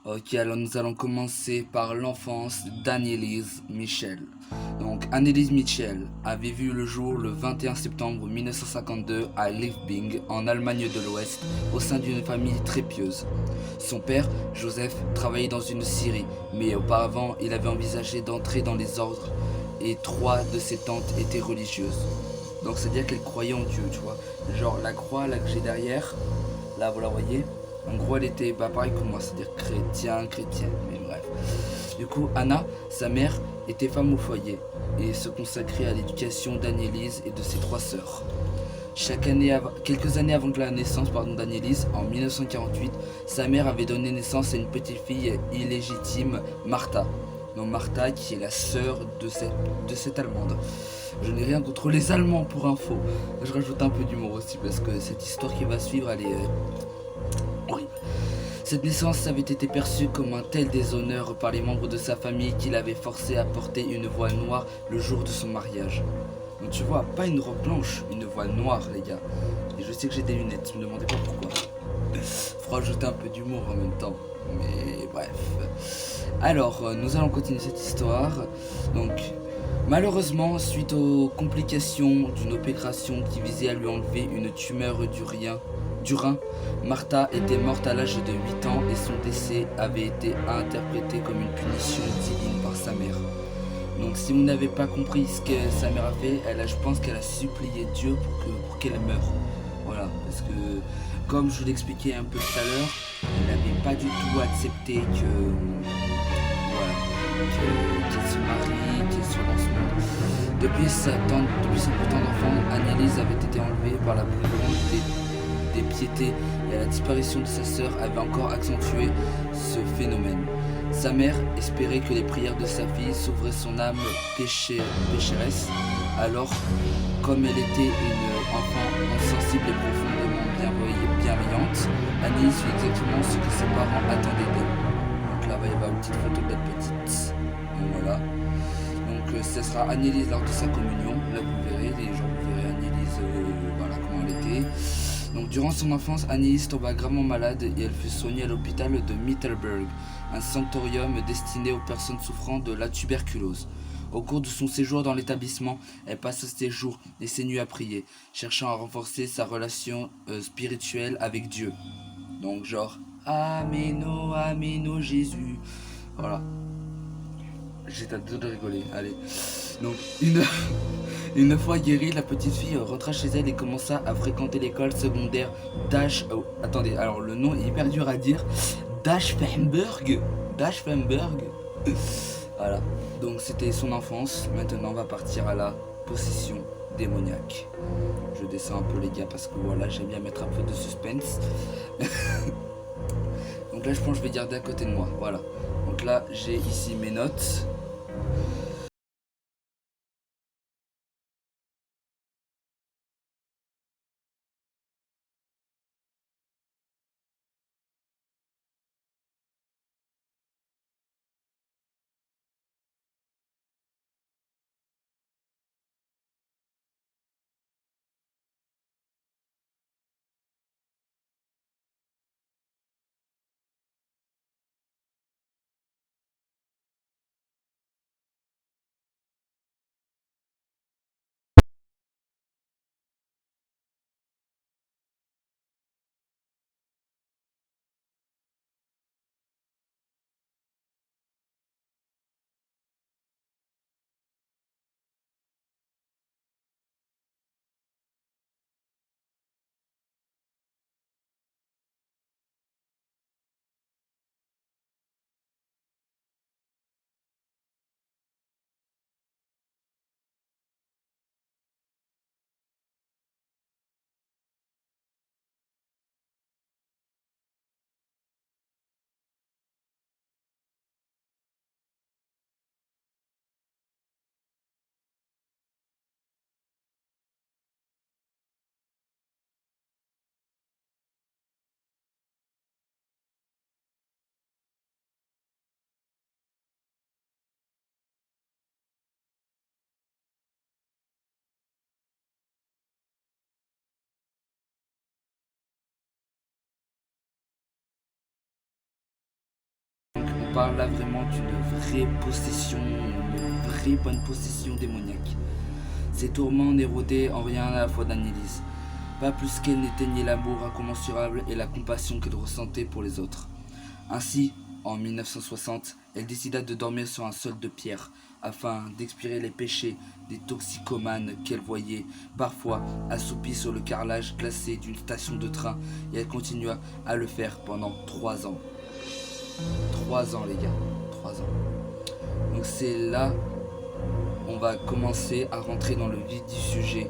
Ok, alors nous allons commencer par l'enfance d'Annelise Michel. Donc, Annelise Michel avait vu le jour le 21 septembre 1952 à Liebing, en Allemagne de l'Ouest, au sein d'une famille très pieuse. Son père, Joseph, travaillait dans une scierie, mais auparavant, il avait envisagé d'entrer dans les ordres, et trois de ses tantes étaient religieuses. Donc, c'est-à-dire qu'elles croyaient en Dieu, tu vois. Genre, la croix, là, que j'ai derrière, là, vous la voyez. En gros, elle était pareil que moi, c'est-à-dire chrétienne, mais bref. Du coup, Anna, sa mère, était femme au foyer et se consacrait à l'éducation d'Annelise et de ses trois sœurs. Quelques années avant la naissance d'Annelise, en 1948, sa mère avait donné naissance à une petite fille illégitime, Martha. Non, Martha, qui est la sœur de cette Allemande. Je n'ai rien contre les Allemands pour info. Je rajoute un peu d'humour aussi parce que cette histoire qui va suivre, elle est horrible. Cette naissance avait été perçue comme un tel déshonneur par les membres de sa famille qu'il avait forcé à porter une voile noire le jour de son mariage. Donc tu vois, pas une robe blanche, une voile noire, les gars. Et je sais que j'ai des lunettes, me demandez pas pourquoi. Faut rajouter un peu d'humour en même temps. Mais bref. Alors, nous allons continuer cette histoire. Donc, malheureusement, suite aux complications d'une opération qui visait à lui enlever une tumeur du rein, Martha était morte à l'âge de 8 ans et son décès avait été interprété comme une punition divine par sa mère. Donc si vous n'avez pas compris ce que sa mère a fait, je pense qu'elle a supplié Dieu pour qu'elle meure. Voilà, parce que comme je vous l'expliquais un peu tout à l'heure, elle n'avait pas du tout accepté voilà, qu'elle se marie, qu'elle soit dans ce monde. Depuis sa plus tendre enfant, Annelise avait été enlevée par la plus grande des piétés et la disparition de sa sœur avait encore accentué ce phénomène. Sa mère espérait que les prières de sa fille sauveraient son âme pécheresse. Alors, comme elle était une enfant insensible et profondément bienveillante, Annelise fit exactement ce que ses parents attendaient d'elle. Donc là, il va y avoir une petite photo de la petite. Donc voilà. Donc ce sera Annelise lors de sa communion. Là, vous verrez, les gens, vous verrez Annelise, voilà comment elle était. Donc durant son enfance, Annelise tomba gravement malade et elle fut soignée à l'hôpital de Mittelberg, un sanatorium destiné aux personnes souffrant de la tuberculose. Au cours de son séjour dans l'établissement, elle passa ses jours et ses nuits à prier, cherchant à renforcer sa relation spirituelle avec Dieu. Donc genre, Ameno, Ameno Jésus. Voilà, j'étais à deux de rigoler, allez. Donc une fois guérie, la petite fille rentra chez elle et commença à fréquenter l'école secondaire Dash. Oh, attendez, alors le nom est hyper dur à dire. Dashfenberg. Dashfenberg. Voilà. Donc c'était son enfance. Maintenant on va partir à la possession démoniaque. Je descends un peu les gars parce que voilà, j'aime bien mettre un peu de suspense. Donc là je pense que je vais garder à côté de moi. Voilà. Donc là j'ai ici mes notes. parle là vraiment d'une vraie possession, une vraie bonne possession démoniaque. Ces tourments n'érodiaient en rien à la foi d'Annelise, pas plus qu'elle n'éteignait l'amour incommensurable et la compassion qu'elle ressentait pour les autres. Ainsi, en 1960, elle décida de dormir sur un sol de pierre, afin d'expirer les péchés des toxicomanes qu'elle voyait parfois assoupis sur le carrelage glacé d'une station de train, et elle continua à le faire pendant 3 ans. 3 ans les gars, 3 ans. Donc c'est là on va commencer à rentrer dans le vif du sujet.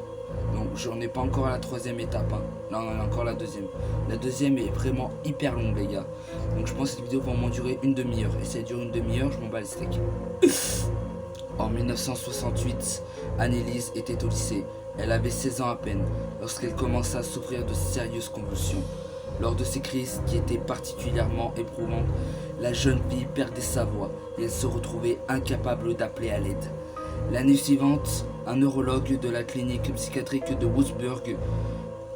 Donc j'en ai pas encore à la 3e étape, hein. Là on en a encore la 2e. La 2e est vraiment hyper longue les gars. Donc je pense que cette vidéo va au moins durer une demi-heure. Et si elle dure une demi-heure, je m'en bats les steaks. En 1968, Annelise était au lycée. Elle avait 16 ans à peine lorsqu'elle commença à souffrir de sérieuses convulsions. Lors de ces crises qui étaient particulièrement éprouvantes, la jeune fille perdait sa voix et elle se retrouvait incapable d'appeler à l'aide. L'année suivante, un neurologue de la clinique psychiatrique de Wurzburg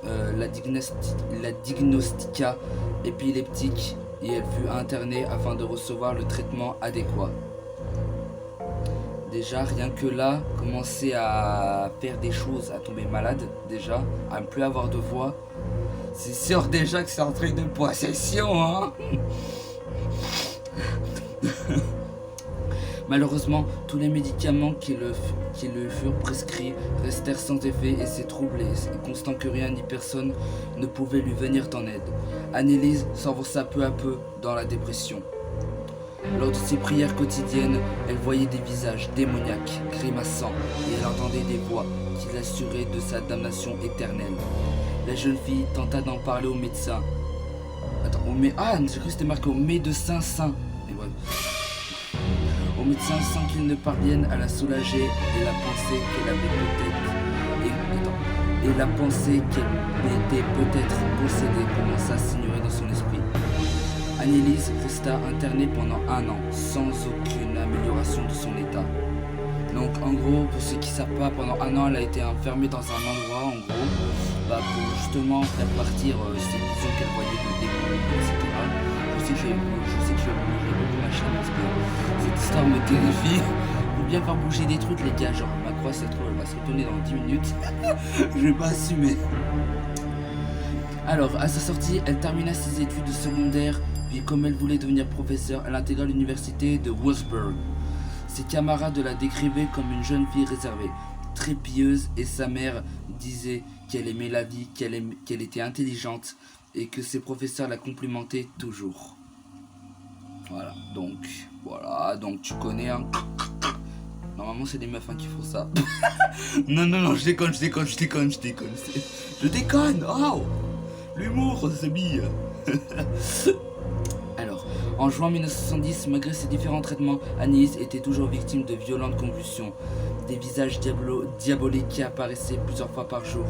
la diagnostiqua épileptique et elle fut internée afin de recevoir le traitement adéquat. Déjà, rien que là, commencer à faire des choses, à tomber malade, déjà, à ne plus avoir de voix, c'est sûr déjà que c'est un truc de possession, hein. Malheureusement, tous les médicaments qui lui furent prescrits restèrent sans effet et ses troubles et constant que rien ni personne ne pouvait lui venir en aide. Annelise s'enfonça peu à peu dans la dépression. Lors de ses prières quotidiennes, elle voyait des visages démoniaques, grimaçants, et elle entendait des voix qui l'assuraient de sa damnation éternelle. La jeune fille tenta d'en parler au médecin. J'ai cru que c'était marqué au médecin saint. Mais ouais. Au médecin sans qu'il ne parvienne à la soulager et la pensée qu'elle avait peut-être et la pensée qu'elle était peut-être possédée commença à s'ignorer dans son esprit. Annelise resta internée pendant 1 an sans aucune amélioration de son état. Donc en gros, pour ceux qui ne savent pas, pendant 1 an elle a été enfermée dans un endroit en gros pour justement faire partir ces visions qu'elle voyait de démons, etc. Je sais que je vais beaucoup ma chaîne parce que cette histoire me terrifie. Faut bien faire bouger des trucs les gars, genre ma croix cette elle va se retourner dans 10 minutes. Je vais pas assumer. Alors à sa sortie, elle termina ses études secondaires, puis comme elle voulait devenir professeure, elle intégra l'université de Wurzburg. Ses camarades la décrivaient comme une jeune fille réservée, très pieuse, et sa mère disait qu'elle aimait la vie, qu'elle était intelligente et que ses professeurs la complimentaient toujours. Voilà, donc tu connais hein. Normalement c'est des meufs hein, qui font ça. non, je déconne. Je déconne, oh. L'humour, c'est bille. Alors, en juin 1970, malgré ses différents traitements, Annelise était toujours victime de violentes convulsions. Des visages diaboliques qui apparaissaient plusieurs fois par jour,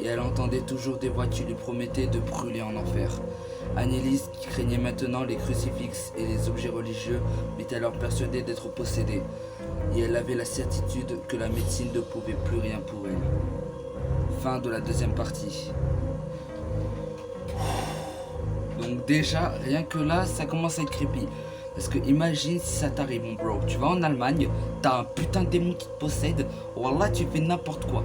et elle entendait toujours des voix qui lui promettaient de brûler en enfer. Annelise, qui craignait maintenant les crucifixes et les objets religieux, était alors persuadée d'être possédée, et elle avait la certitude que la médecine ne pouvait plus rien pour elle. Fin de la 2e partie. Donc déjà, rien que là, ça commence à être creepy. Parce que imagine si ça t'arrive mon bro. Tu vas en Allemagne, t'as un putain de démon qui te possède. Wallah, tu fais n'importe quoi.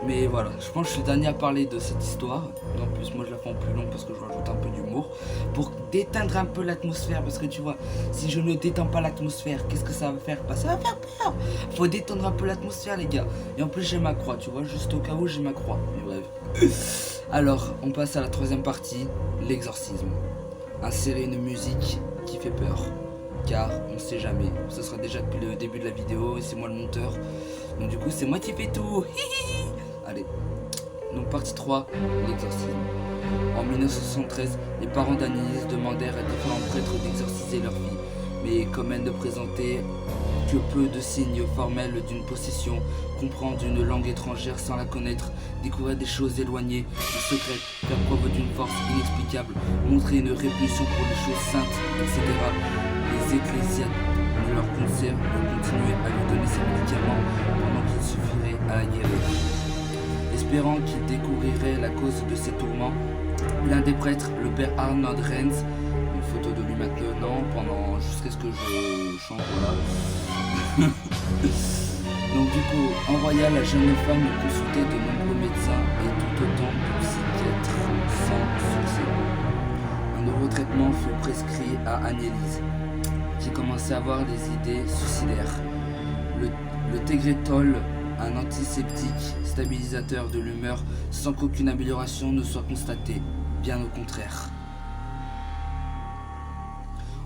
Mais voilà, je pense que je suis le dernier à parler de cette histoire. En plus, moi je la fais en plus long parce que je rajoute un peu d'humour. Pour déteindre un peu l'atmosphère. Parce que tu vois, si je ne détends pas l'atmosphère, qu'est-ce que ça va faire? Bah, ça va faire peur. Faut détendre un peu l'atmosphère les gars. Et en plus j'ai ma croix, tu vois, juste au cas où j'ai ma croix. Mais bref. Alors, on passe à la 3e partie, l'exorcisme. Insérer une musique qui fait peur, car on ne sait jamais. Ce sera déjà depuis le début de la vidéo et c'est moi le monteur. Donc du coup, c'est moi qui fais tout. Allez. Donc partie 3, l'exorcisme. En 1973, les parents d'Annelise demandèrent à différents prêtres d'exorciser leur fille. Mais comme elle ne présentait que peu de signes formels d'une possession, comprendre une langue étrangère sans la connaître, découvrir des choses éloignées, des secrets, faire preuve d'une force inexplicable, montrer une répulsion pour les choses saintes, etc. Les ecclésiastiques leur conseillèrent de continuer à lui donner ses médicaments pendant qu'il suffirait à la guérir. Espérant qu'il découvrirait la cause de ses tourments, l'un des prêtres, le père Arnold Renz, une photo de lui maintenant pendant jusqu'à ce que je chante, voilà. Donc du coup, en royal, la jeune femme consultait de nombreux médecins et tout autant de psychiatres sans succès. Un nouveau traitement fut prescrit à Anneliese, qui commençait à avoir des idées suicidaires. Le Tegretol, un antiseptique stabilisateur de l'humeur, sans qu'aucune amélioration ne soit constatée, bien au contraire.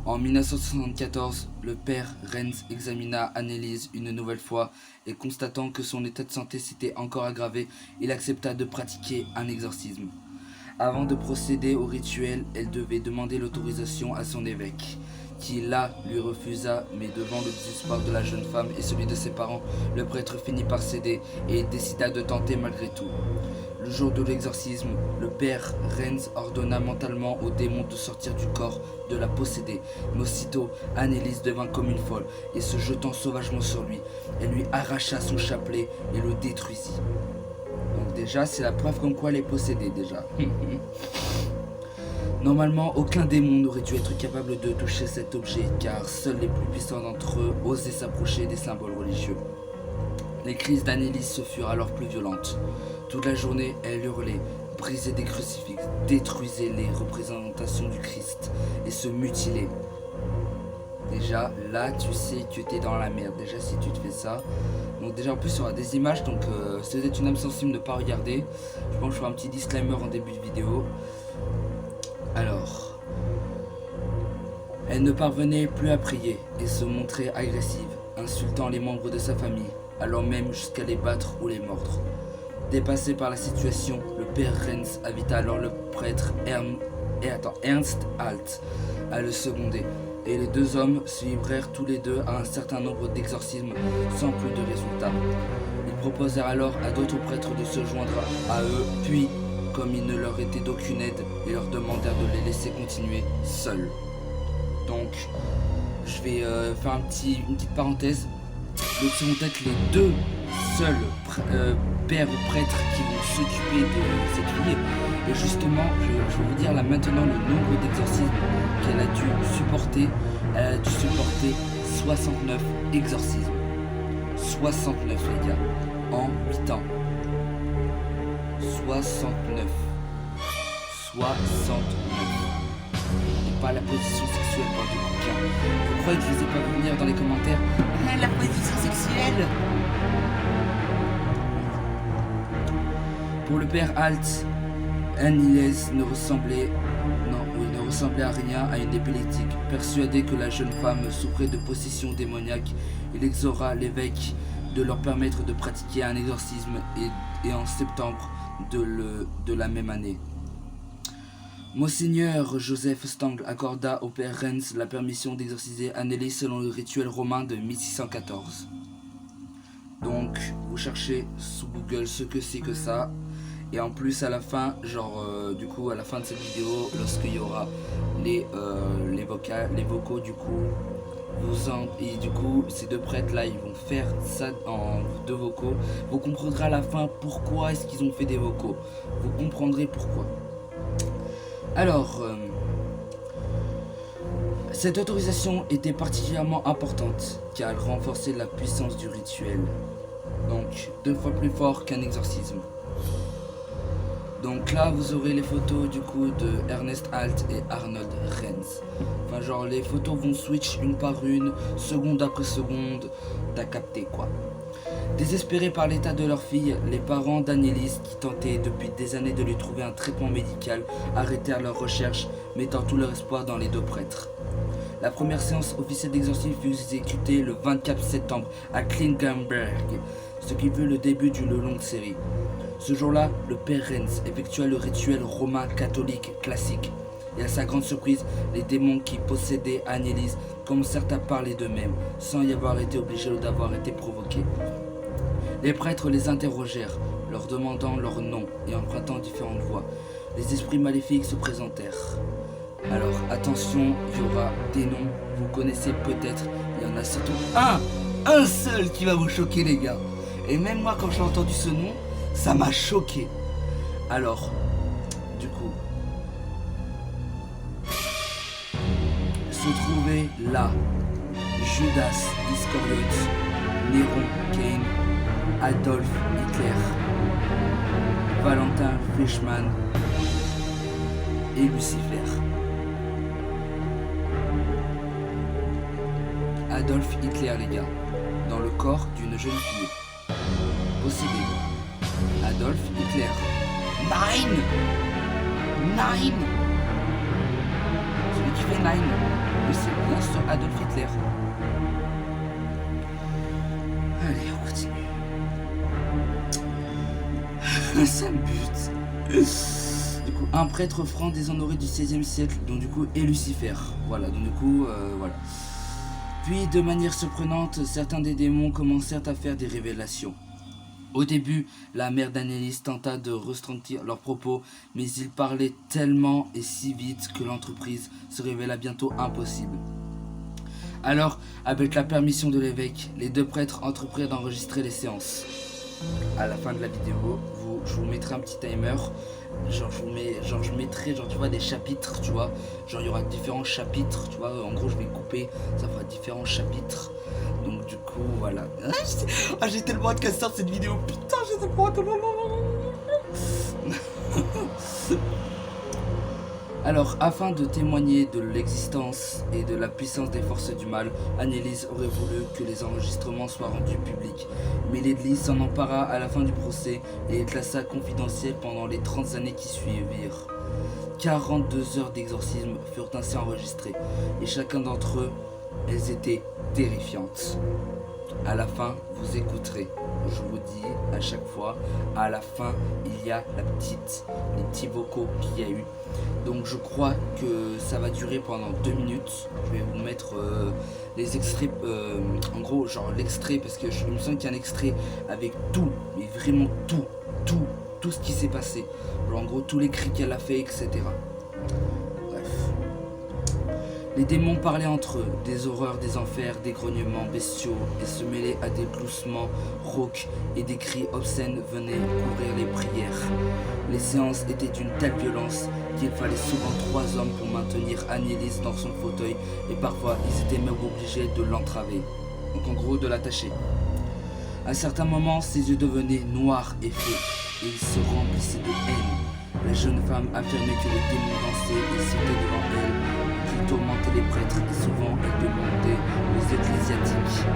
En 1974, le père Renz examina Anneliese une nouvelle fois et constatant que son état de santé s'était encore aggravé, il accepta de pratiquer un exorcisme. Avant de procéder au rituel, elle devait demander l'autorisation à son évêque, qui là lui refusa, mais devant le désespoir de la jeune femme et celui de ses parents, le prêtre finit par céder et décida de tenter malgré tout. Le jour de l'exorcisme, le père Renz ordonna mentalement au démon de sortir du corps de la possédée, mais aussitôt Anneliese devint comme une folle et se jetant sauvagement sur lui, elle lui arracha son chapelet et le détruisit. Donc déjà, c'est la preuve comme quoi elle est possédée déjà. Normalement, aucun démon n'aurait dû être capable de toucher cet objet, car seuls les plus puissants d'entre eux osaient s'approcher des symboles religieux. Les crises d'Anneliese se furent alors plus violentes. Toute la journée, elle hurlait, brisait des crucifixes, détruisait les représentations du Christ et se mutilait. Déjà, là, tu sais que tu es dans la merde, déjà si tu te fais ça. Donc déjà, en plus, il y aura des images, donc si vous êtes une âme sensible, ne pas regarder. Je pense que je ferai un petit disclaimer en début de vidéo. Alors, elle ne parvenait plus à prier et se montrait agressive, insultant les membres de sa famille, allant même jusqu'à les battre ou les mordre. Dépassé par la situation, le père Renz invita alors le prêtre Ernst Alt à le seconder, et les deux hommes se livrèrent tous les deux à un certain nombre d'exorcismes sans plus de résultats. Ils proposèrent alors à d'autres prêtres de se joindre à eux, puis, comme il ne leur était d'aucune aide, ils leur demandèrent de les laisser continuer seuls. Donc, je vais faire une petite parenthèse. Donc, ce vont être les deux seuls pères ou prêtres qui vont s'occuper de cette fille. Et justement, je vais vous dire là maintenant le nombre d'exorcismes qu'elle a dû supporter. Elle a dû supporter 69 exorcismes. 69 les gars, en 8 ans. 69. Et pas la position sexuelle par des bouquins. Vous croyez que je les ai pas vu venir dans les commentaires? Ah, la position sexuelle. Pour le père Alt, Anneliese ne ressemblait à rien à une épileptique. Persuadé que la jeune femme souffrait de possession démoniaque, il exhorta l'évêque de leur permettre de pratiquer un exorcisme et en septembre de la même année. Monseigneur Joseph Stangl accorda au père Renz la permission d'exorciser Anneliese selon le rituel romain de 1614. Donc, vous cherchez sous Google ce que c'est que ça. Et en plus, à la fin, du coup, à la fin de cette vidéo, lorsqu'il y aura les vocaux, du coup, et du coup, ces deux prêtres là, ils vont faire ça en deux vocaux. Vous comprendrez à la fin pourquoi est-ce qu'ils ont fait des vocaux. Vous comprendrez pourquoi. Alors, cette autorisation était particulièrement importante car elle renforçait la puissance du rituel. Donc, 2 fois plus fort qu'un exorcisme. Donc là, vous aurez les photos du coup de Ernst Alt et Arnold Renz. Enfin, genre, les photos vont switch une par une, seconde après seconde. T'as capté quoi. Désespérés par l'état de leur fille, les parents d'Anneliese, qui tentaient depuis des années de lui trouver un traitement médical, arrêtèrent leurs recherches, mettant tout leur espoir dans les deux prêtres. La première séance officielle d'exorcisme fut exécutée le 24 septembre à Klingenberg, ce qui fut le début d'une longue série. Ce jour-là, le père Renz effectua le rituel romain catholique classique. Et à sa grande surprise, les démons qui possédaient Anneliese commencèrent à parler d'eux-mêmes, sans y avoir été obligés ou d'avoir été provoqués. Les prêtres les interrogèrent, leur demandant leur nom et empruntant différentes voix. Les esprits maléfiques se présentèrent. Alors attention, il y aura des noms, vous connaissez peut-être, il y en a surtout un seul qui va vous choquer les gars. Et même moi quand j'ai entendu ce nom, ça m'a choqué. Alors, du coup, se trouvaient là Judas Iscariote, Néron Cain, Adolf Hitler, Valentin Fleischmann et Lucifer. Adolf Hitler, les gars, dans le corps d'une jeune fille. Possédé. Adolf Hitler. Nine. Celui qui fait Nine. Mais c'est bien sur Adolf Hitler. Allez, on continue. Ça me bute. Du coup, un prêtre franc déshonoré du XVIe siècle, dont du coup est Lucifer. Voilà, donc du coup, voilà. Puis, de manière surprenante, certains des démons commencèrent à faire des révélations. Au début, la mère d'Annelies tenta de retentir leurs propos, mais ils parlaient tellement et si vite que l'entreprise se révéla bientôt impossible. Alors, avec la permission de l'évêque, les deux prêtres entreprirent d'enregistrer les séances. À la fin de la vidéo, je vous mettrai un petit timer. Je mettrai, tu vois, des chapitres, tu vois. Genre, il y aura différents chapitres, tu vois. En gros, je vais couper, ça fera différents chapitres. Donc, du coup, voilà. J'ai tellement hâte qu'elle sorte cette vidéo. Putain, j'ai tellement hâte. Alors, afin de témoigner de l'existence et de la puissance des forces du mal, Annelies aurait voulu que les enregistrements soient rendus publics. Mais l'Église s'en empara à la fin du procès et les classa confidentiels pendant les 30 années qui suivirent. 42 heures d'exorcisme furent ainsi enregistrées, et chacun d'entre eux, elles étaient terrifiantes. À la fin, vous écouterez. Je vous dis à chaque fois, à la fin, il y a les petits vocaux qu'il y a eu. Donc je crois que ça va durer pendant 2 minutes. Je vais vous mettre les extraits, en gros, genre l'extrait, parce que il me semble qu'il y a un extrait avec tout, mais vraiment tout ce qui s'est passé. Genre, en gros, tous les cris qu'elle a fait, etc. Bref. Les démons parlaient entre eux, des horreurs des enfers, des grognements bestiaux, et se mêlaient à des gloussements rauques et des cris obscènes venaient couvrir les prières. Les séances étaient d'une telle violence qu'il fallait souvent 3 hommes pour maintenir Annelies dans son fauteuil, et parfois ils étaient même obligés de l'entraver, donc en gros de l'attacher. À certains moments, ses yeux devenaient noirs et feux, et il se remplissait de haine. La jeune femme affirmait que les démons dansaient et sautaient devant elle, qu'ils tourmentaient les prêtres, et souvent elle demandait aux ecclésiastiques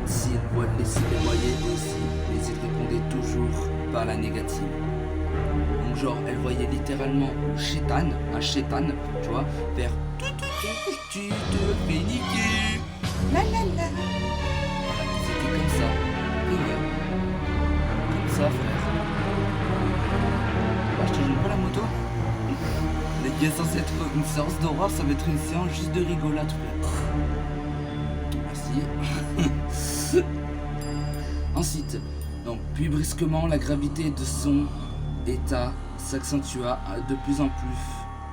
s'ils les voyaient aussi, mais ils répondaient toujours par la négative. Donc genre, elle voyait littéralement un chétan, tu vois, faire tu te fais niquer, la la la. Voilà, ils étaient comme ça. Et ouais, comme ça, frère. Je te gêne pas la moto. Les gars, censé être une séance d'horreur, ça va être une séance juste de rigolade, frère. Merci. Ensuite, donc, puis brusquement, la gravité de son état s'accentua de plus en plus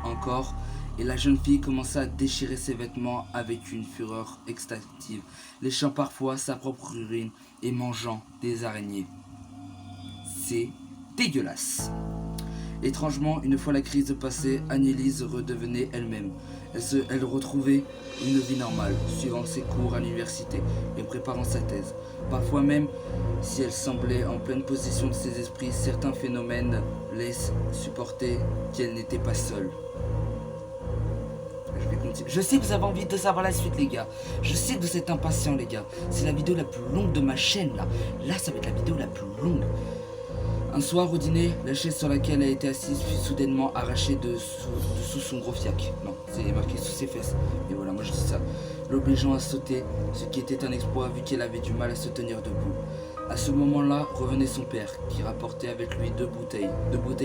encore, et la jeune fille commença à déchirer ses vêtements avec une fureur extatique, léchant parfois sa propre urine et mangeant des araignées. C'est dégueulasse. Étrangement, une fois la crise passée, Annelies redevenait elle-même. Elle retrouvait une vie normale, suivant ses cours à l'université et préparant sa thèse. Parfois même, si elle semblait en pleine possession de ses esprits, certains phénomènes laissent supporter qu'elle n'était pas seule. Je vais continuer. Je sais que vous avez envie de savoir la suite, les gars. Je sais que vous êtes impatients, les gars. C'est la vidéo la plus longue de ma chaîne, là. Là, ça va être la vidéo la plus longue. Un soir au dîner, la chaise sur laquelle elle était assise fut soudainement arrachée de sous son gros fiac. Non, c'est marqué sous ses fesses. Mais voilà, moi je dis ça. L'obligeant à sauter, ce qui était un exploit vu qu'elle avait du mal à se tenir debout. À ce moment-là, revenait son père, qui rapportait avec lui 2 bouteilles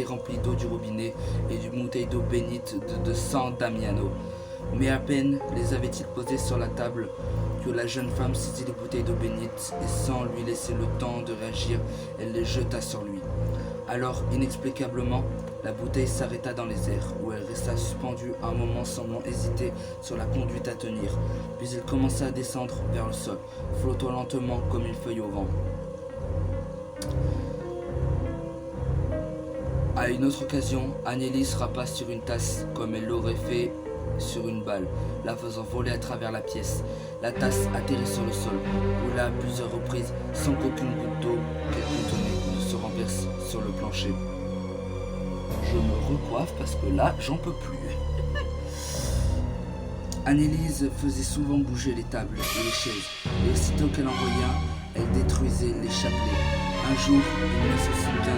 remplies d'eau du robinet et d'une bouteille d'eau bénite de San Damiano. Mais à peine les avait-ils posées sur la table que la jeune femme saisit les bouteilles d'eau bénite et sans lui laisser le temps de réagir, elle les jeta sur lui. Alors, inexplicablement, la bouteille s'arrêta dans les airs, où elle resta suspendue un moment semblant hésiter sur la conduite à tenir. Puis elle commença à descendre vers le sol, flottant lentement comme une feuille au vent. À une autre occasion, Annelies frappa sur une tasse comme elle l'aurait fait sur une balle, la faisant voler à travers la pièce. La tasse atterrit sur le sol, roula à plusieurs reprises sans qu'aucune goutte d'eau qu'elle contenait ne se renverse sur le plancher. Je me recoiffe parce que là, j'en peux plus. Annelise faisait souvent bouger les tables et les chaises, et aussitôt qu'elle en voyait un, elle détruisait les chapelets. Un jour, en 1975,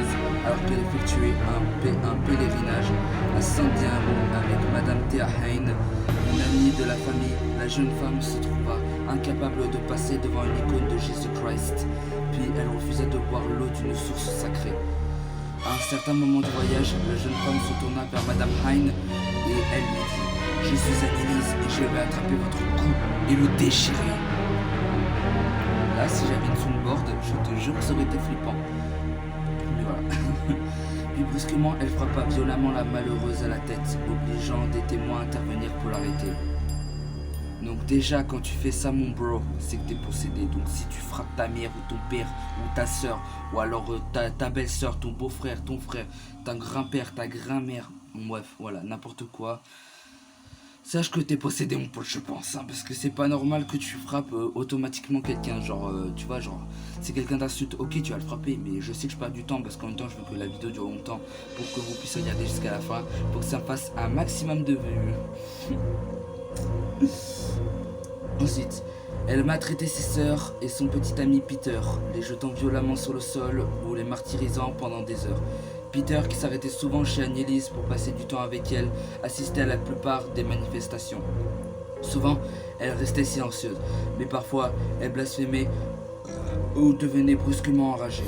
alors qu'elle effectuait un pèlerinage à San Diego avec Madame Thea Hein, une amie de la famille, la jeune femme se trouva incapable de passer devant une icône de Jésus-Christ, puis elle refusa de boire l'eau d'une source sacrée. À un certain moment du voyage, la jeune femme se tourna vers Madame Hein et elle lui dit « Je suis Annelise et je vais attraper votre cou et le déchirer. » Là, si j'avais une soundboard, je te jure que ça aurait été flippant. Mais voilà. Puis brusquement, elle frappa violemment la malheureuse à la tête, obligeant des témoins à intervenir pour l'arrêter. Donc déjà, quand tu fais ça, mon bro, c'est que t'es possédé. Donc si tu frappes ta mère ou ton père ou ta soeur, ou alors ta belle-soeur, ton beau-frère, ton frère, ta grand-père, ta grand-mère, bref, voilà, n'importe quoi, sache que t'es possédé, mon pote, je pense, hein, parce que c'est pas normal que tu frappes automatiquement quelqu'un, genre, tu vois, genre, si quelqu'un t'insulte, ok, tu vas le frapper, mais je sais que je perds du temps, parce qu'en même temps, je veux que la vidéo dure longtemps, pour que vous puissiez regarder jusqu'à la fin, pour que ça me fasse un maximum de vues. Ensuite, elle maltraitait ses sœurs et son petit ami Peter, les jetant violemment sur le sol ou les martyrisant pendant des heures. Peter, qui s'arrêtait souvent chez Annelise pour passer du temps avec elle, assistait à la plupart des manifestations. Souvent, elle restait silencieuse, mais parfois, elle blasphémait ou devenait brusquement enragée.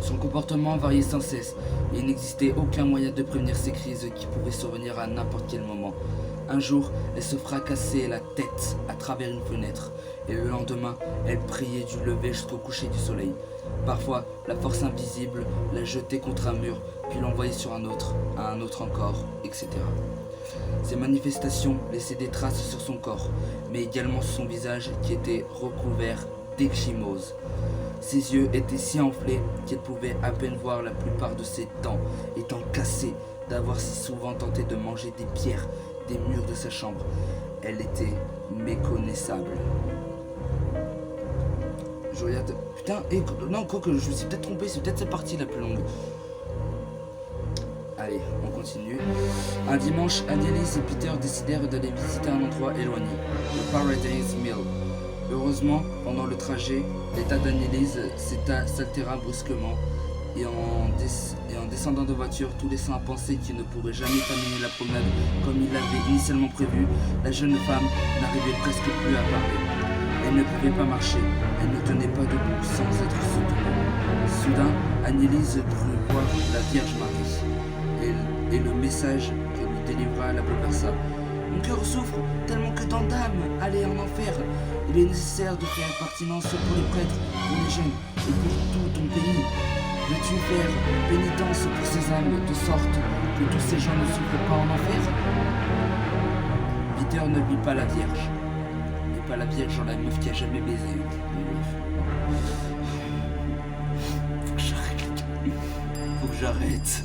Son comportement variait sans cesse, et il n'existait aucun moyen de prévenir ces crises qui pouvaient survenir à n'importe quel moment. Un jour, elle se fracassait la tête à travers une fenêtre, et le lendemain, elle priait du lever jusqu'au coucher du soleil. Parfois, la force invisible la jetait contre un mur, puis l'envoyait sur un autre, à un autre encore, etc. Ces manifestations laissaient des traces sur son corps, mais également sur son visage qui était recouvert d'ecchymose. Ses yeux étaient si enflés qu'elle pouvait à peine voir la plupart de ses dents, étant cassées d'avoir si souvent tenté de manger des pierres des murs de sa chambre. Elle était méconnaissable. Je regarde... Putain, non, quoi que je me suis peut-être trompé, c'est peut-être cette partie la plus longue. Allez, on continue. Un dimanche, Annelise et Peter décidèrent d'aller visiter un endroit éloigné, le Paradise Mill. Heureusement, pendant le trajet, l'état d'Annelise s'altéra brusquement et en descendant de voiture, tout laissant à penser qu'il ne pourrait jamais terminer la promenade comme il l'avait initialement prévu, la jeune femme n'arrivait presque plus à parler. Elle ne pouvait pas marcher, elle ne tenait pas debout sans être soutenue. Soudain, Annelise crut voir la Vierge Marie et le message que lui délivra la bouleversa. Mon cœur souffre tellement que dans d'âme, allez en enfer. Il est nécessaire de faire pertinence pour les prêtres, pour les jeunes et pour tout ton pays. Veux-tu faire pénitence pour ces âmes de sorte que tous ces gens ne souffrent pas en enfer? Peter ne vit pas la Vierge. Et pas la Vierge, genre la meuf qui a jamais baisé. Faut que j'arrête. Faut que j'arrête.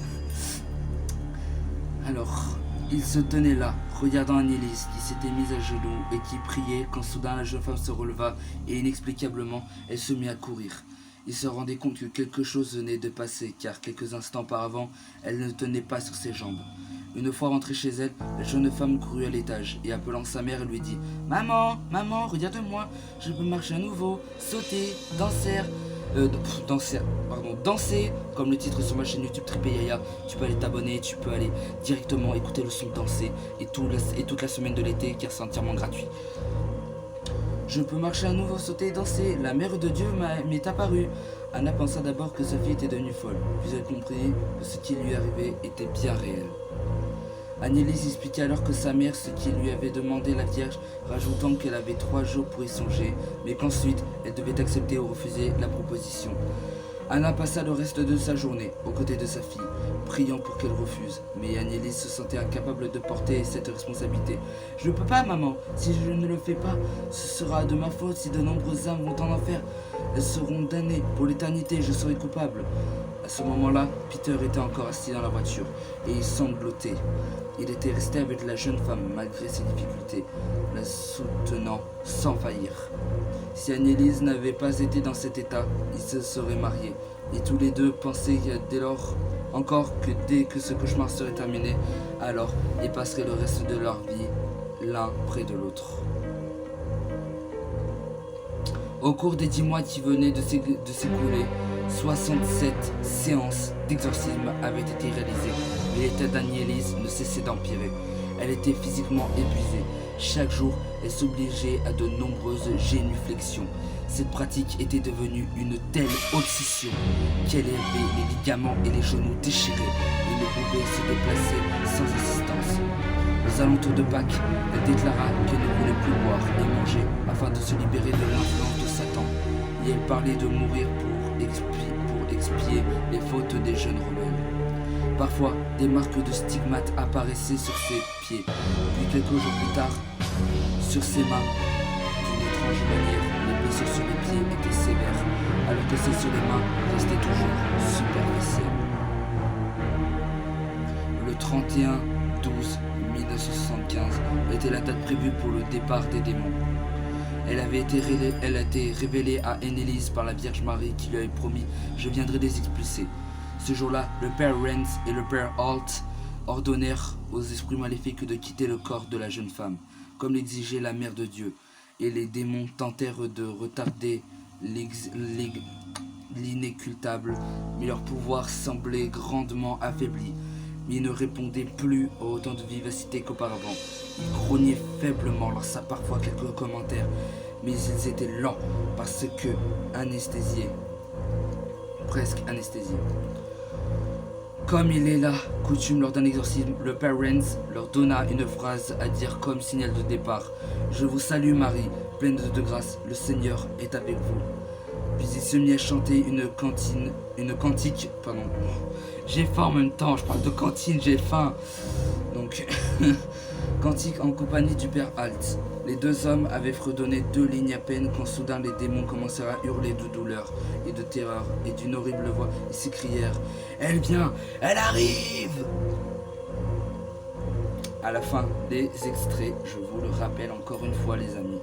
Alors, il se tenait là, regardant Annelise qui s'était mise à genoux et qui priait quand soudain la jeune femme se releva et inexplicablement elle se mit à courir. Il se rendait compte que quelque chose venait de passer car quelques instants auparavant elle ne tenait pas sur ses jambes. Une fois rentrée chez elle, la jeune femme courut à l'étage et appelant sa mère elle lui dit « Maman, maman, regarde-moi, je peux marcher à nouveau, sauter, danser, comme le titre sur ma chaîne YouTube Trippé Yaya. Tu peux aller t'abonner, tu peux aller directement écouter le son danser et toute la semaine de l'été car c'est entièrement gratuit. Je peux marcher à nouveau, sauter et danser, la mère de Dieu m'est apparue. Anna pensa d'abord que sa fille était devenue folle, puis elle comprit que ce qui lui arrivait était bien réel. Annelise expliqua alors que sa mère ce qu'il lui avait demandé la Vierge, rajoutant qu'elle avait 3 jours pour y songer, mais qu'ensuite elle devait accepter ou refuser la proposition. Anna passa le reste de sa journée aux côtés de sa fille, priant pour qu'elle refuse, mais Annelise se sentait incapable de porter cette responsabilité. « Je ne peux pas, maman, si je ne le fais pas, ce sera de ma faute si de nombreuses âmes vont en enfer. Elles seront damnées pour l'éternité, je serai coupable. » À ce moment-là, Peter était encore assis dans la voiture et il sanglotait. Il était resté avec la jeune femme malgré ses difficultés, la soutenant sans faillir. Si Annelise n'avait pas été dans cet état, ils se seraient mariés. Et tous les deux pensaient dès lors encore que dès que ce cauchemar serait terminé, alors ils passeraient le reste de leur vie l'un près de l'autre. Au cours des 10 mois qui venaient de s'écouler, 67 séances d'exorcisme avaient été réalisées, mais l'état d'Annelise ne cessait d'empirer. Elle était physiquement épuisée. Chaque jour, elle s'obligeait à de nombreuses génuflexions. Cette pratique était devenue une telle obsession qu'elle avait les ligaments et les genoux déchirés et ne pouvait se déplacer sans assistance. Aux alentours de Pâques, elle déclara qu'elle ne voulait plus boire et manger afin de se libérer de l'influence de Satan. Et elle parlait de mourir pour expier les fautes des jeunes rebelles. Parfois, des marques de stigmates apparaissaient sur ses pieds, puis quelques jours plus tard, sur ses mains. D'une étrange manière, les blessures sur les pieds étaient sévères, alors que celles sur les mains restaient toujours superficielles. Le 31/12/1975 était la date prévue pour le départ des démons. Elle a été révélée à Annelise par la Vierge Marie qui lui avait promis « Je viendrai les expulser ». Ce jour-là, le père Renz et le père Holt ordonnèrent aux esprits maléfiques de quitter le corps de la jeune femme, comme l'exigeait la mère de Dieu, et les démons tentèrent de retarder l'inécultable, mais leur pouvoir semblait grandement affaibli. Ils ne répondaient plus à autant de vivacité qu'auparavant. Ils grognaient faiblement, lançaient parfois quelques commentaires, mais ils étaient lents parce que presque anesthésiés. Comme il est là, coutume lors d'un exorcisme, le père Renz leur donna une phrase à dire comme signal de départ. « Je vous salue Marie, pleine de grâce, le Seigneur est avec vous. » Puis il se mit à chanter une cantique. J'ai faim en même temps, je parle de cantine, j'ai faim. Donc, cantique en compagnie du père Halt. Les deux hommes avaient fredonné 2 lignes à peine quand soudain les démons commencèrent à hurler de douleur et de terreur, et d'une horrible voix, ils s'écrièrent « Elle vient, elle arrive !» À la fin des extraits, je vous le rappelle encore une fois les amis.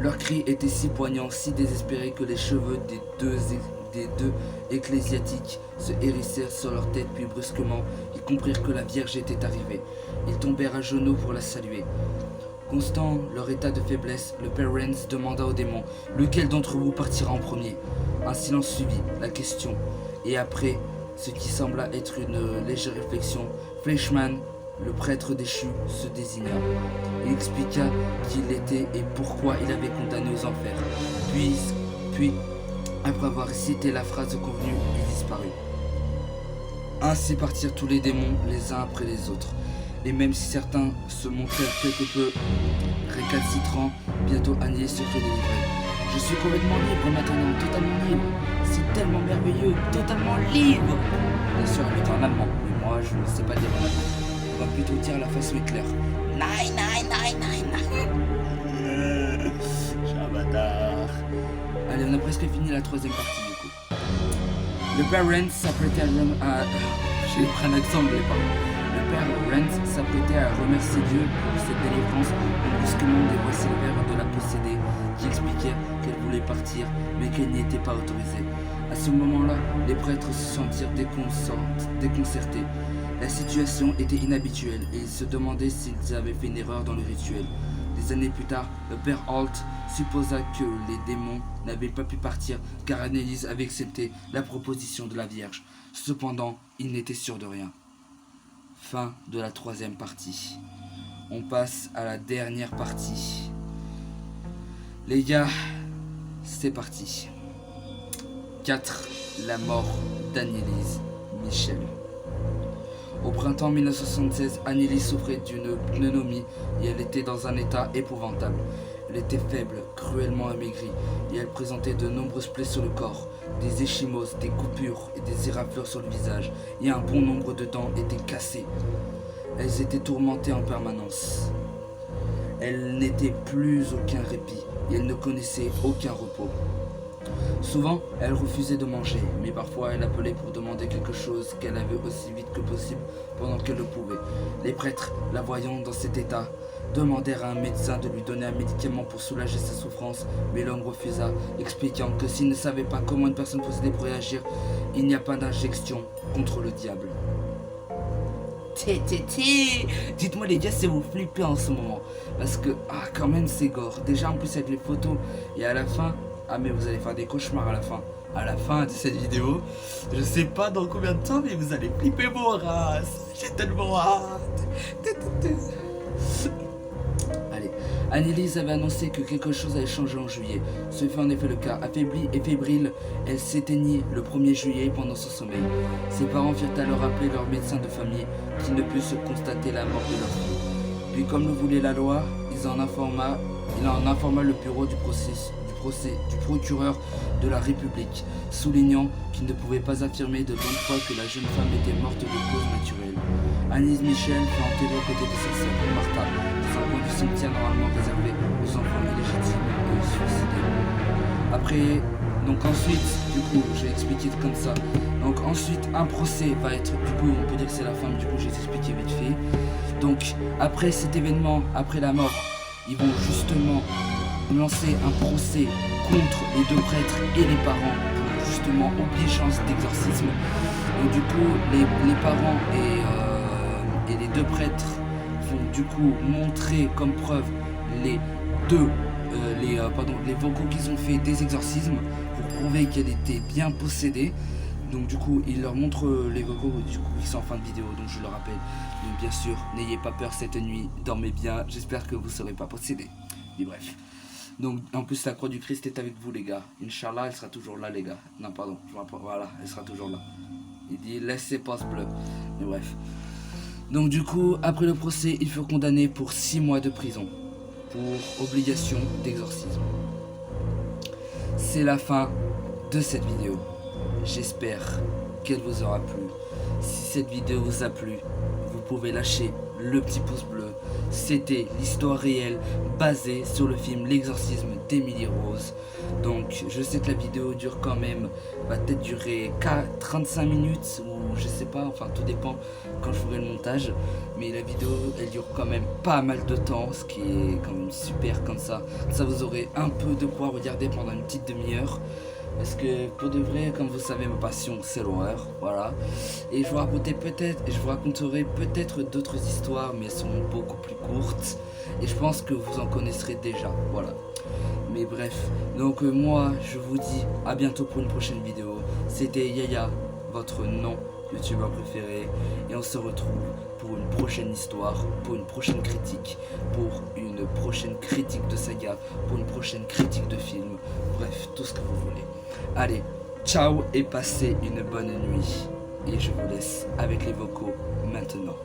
Leurs cris étaient si poignants, si désespérés que les cheveux des deux ecclésiastiques se hérissèrent sur leur tête, puis brusquement, ils comprirent que la Vierge était arrivée. Ils tombèrent à genoux pour la saluer. Constant leur état de faiblesse, le père Renz demanda aux démons « Lequel d'entre vous partira en premier ?» Un silence suivit la question, et après ce qui sembla être une légère réflexion, Fleischmann, le prêtre déchu, se désigna. Il expliqua qui il était et pourquoi il avait condamné aux enfers. Puis, après avoir récité la phrase convenue, il disparut. Ainsi partirent tous les démons, les uns après les autres. Et même si certains se montrèrent quelque peu récalcitrants, bientôt Agnès se fut délivrée. « Je suis complètement libre maintenant, totalement libre. C'est tellement merveilleux, totalement libre !» Bien sûr, elle était en allemand, mais moi je ne sais pas dire en allemand. On va plutôt dire la façon Hitler. Nein, nein, nein, nein, nein. Chabadar. Allez, on a presque fini la 3e partie du coup. Le père Renz s'apprêtait à... J'ai pris un accent anglais, pardon. Le père Renz s'apprêtait à remercier Dieu pour cette délivrance quand brusquement des voix s'élevèrent de la possédée qui expliquèrent qu'elle voulait partir mais qu'elle n'y était pas autorisée. À ce moment-là, les prêtres se sentirent déconcertés. La situation était inhabituelle et ils se demandaient s'ils avaient fait une erreur dans le rituel. Des années plus tard, le père Holt supposa que les démons n'avaient pas pu partir car Annelise avait accepté la proposition de la Vierge. Cependant, il n'était sûr de rien. Fin de la 3e partie. On passe à la dernière partie. Les gars, c'est parti. 4. La mort d'Annelise Michel. Au printemps 1976, Annelise souffrait d'une pneumonie et elle était dans un état épouvantable. Elle était faible, cruellement amaigrie et elle présentait de nombreuses plaies sur le corps, des échymoses, des coupures et des éraflures sur le visage et un bon nombre de dents étaient cassées. Elles étaient tourmentées en permanence. Elle n'était plus aucun répit et elle ne connaissait aucun repos. Souvent, elle refusait de manger, mais parfois elle appelait pour demander quelque chose qu'elle avait aussi vite que possible pendant qu'elle le pouvait. Les prêtres, la voyant dans cet état, demandèrent à un médecin de lui donner un médicament pour soulager sa souffrance, mais l'homme refusa, expliquant que s'il ne savait pas comment une personne possédée pourrait réagir, il n'y a pas d'injection contre le diable. Dites-moi les gars si vous flippez en ce moment, parce que quand même c'est gore. Déjà en plus avec les photos, et à la fin, mais vous allez faire des cauchemars à la fin. À la fin de cette vidéo, je sais pas dans combien de temps, mais vous allez flipper vos races. J'ai tellement hâte. Allez, Annelise avait annoncé que quelque chose allait changer en juillet. Ce fut en effet le cas. Affaiblie et fébrile, elle s'éteignit le 1er juillet pendant son sommeil. Ses parents firent alors appeler leur médecin de famille qui ne put se constater la mort de leur fille. Puis comme le voulait la loi, il en informa le bureau du procureur de la République, soulignant qu'il ne pouvait pas affirmer de bonne foi que la jeune femme était morte de cause naturelle. Annelise Michel fut enterrée aux côtés de sa sœur, Martha, dans un coin du cimetière normalement réservé aux enfants illégitimes et suicidés. Après, donc ensuite, du coup, j'ai expliqué comme ça. Donc ensuite, un procès va être, du coup, on peut dire que c'est la fin, du coup, j'ai expliqué vite fait. Donc, après cet événement, après la mort, ils vont justement lancer un procès contre les deux prêtres et les parents pour justement obligeance d'exorcisme. Donc du coup, les parents et les deux prêtres vont du coup montrer comme preuve les vocaux qu'ils ont fait des exorcismes pour prouver qu'elle était bien possédée. Donc du coup, ils leur montrent les vocaux, du coup ils sont en fin de vidéo, donc je le rappelle. Donc bien sûr, n'ayez pas peur cette nuit, dormez bien, j'espère que vous ne serez pas possédés. Et bref. Donc en plus la croix du Christ est avec vous les gars. Inch'Allah, elle sera toujours là les gars. Non pardon, je vois pas, voilà, elle sera toujours là. Il dit laissez passe bleu. Mais bref. Donc du coup, après le procès, ils furent condamnés pour 6 mois de prison. Pour obligation d'exorcisme. C'est la fin de cette vidéo. J'espère qu'elle vous aura plu. Si cette vidéo vous a plu, vous pouvez lâcher le petit pouce bleu. C'était l'histoire réelle basée sur le film L'exorcisme d'Emily Rose. Donc je sais que la vidéo dure quand même, va peut-être durer 35 minutes ou je sais pas, enfin tout dépend quand je ferai le montage. Mais la vidéo elle dure quand même pas mal de temps, ce qui est quand même super comme ça. Ça vous aurez un peu de quoi regarder pendant une petite demi-heure. Parce que pour de vrai, comme vous savez, ma passion c'est l'horreur, voilà. Et je vous raconterai peut-être d'autres histoires, mais elles seront beaucoup plus courtes. Et je pense que vous en connaisserez déjà, voilà. Mais bref, donc moi je vous dis à bientôt pour une prochaine vidéo. C'était Yaya, votre nom youtubeur préféré. Et on se retrouve pour une prochaine histoire, pour une prochaine critique, pour une prochaine critique de saga, pour une prochaine critique de film. Bref, tout ce que vous voulez. Allez, ciao et passez une bonne nuit. Et je vous laisse avec les vocaux maintenant.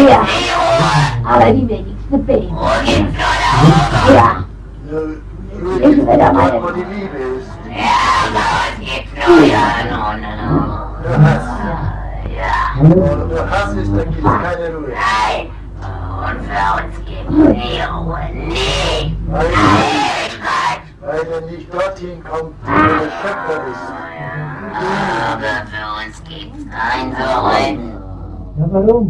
Ja, ale nie wie nic, nie byli. Ja. Ich will da meine... Du Hass ist, dann gibt's keine Ruhe. Nein. Und für uns gibt's nie Ruhe. Nie. Weil er nicht dorthin kommt, wo der Schöpfer ist. Aber für uns gibt's kein Zurück. Ja, warum?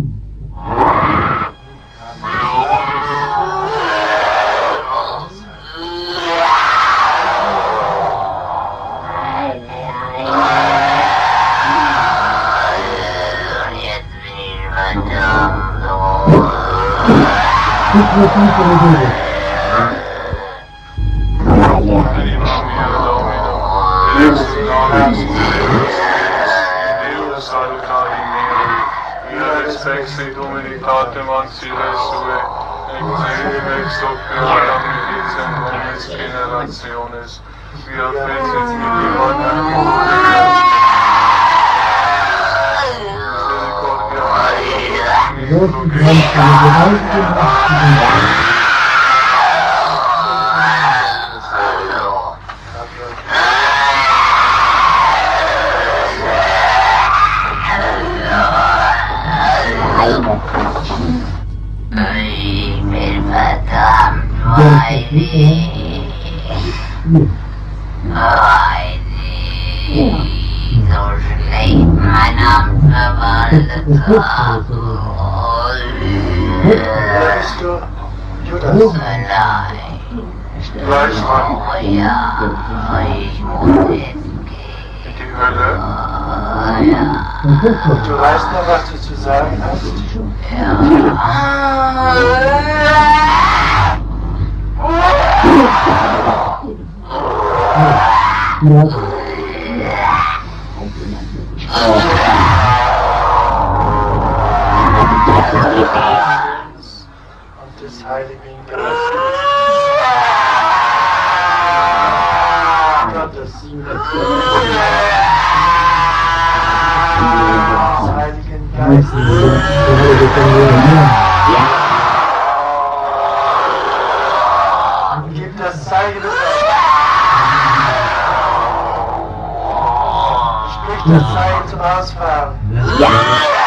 Sexy Dominitate Mancile Sue, ex Opera Generaciones, via Fezit Milion Wer bist du? Judas. Fleischmann in die Hölle. Du weißt noch, was du zu sagen hast? Und des Heiligen Geistes. Gottes des Heiligen Geistes. Gib das Zeichen des Sprich das Zeichen zum Ausfahren.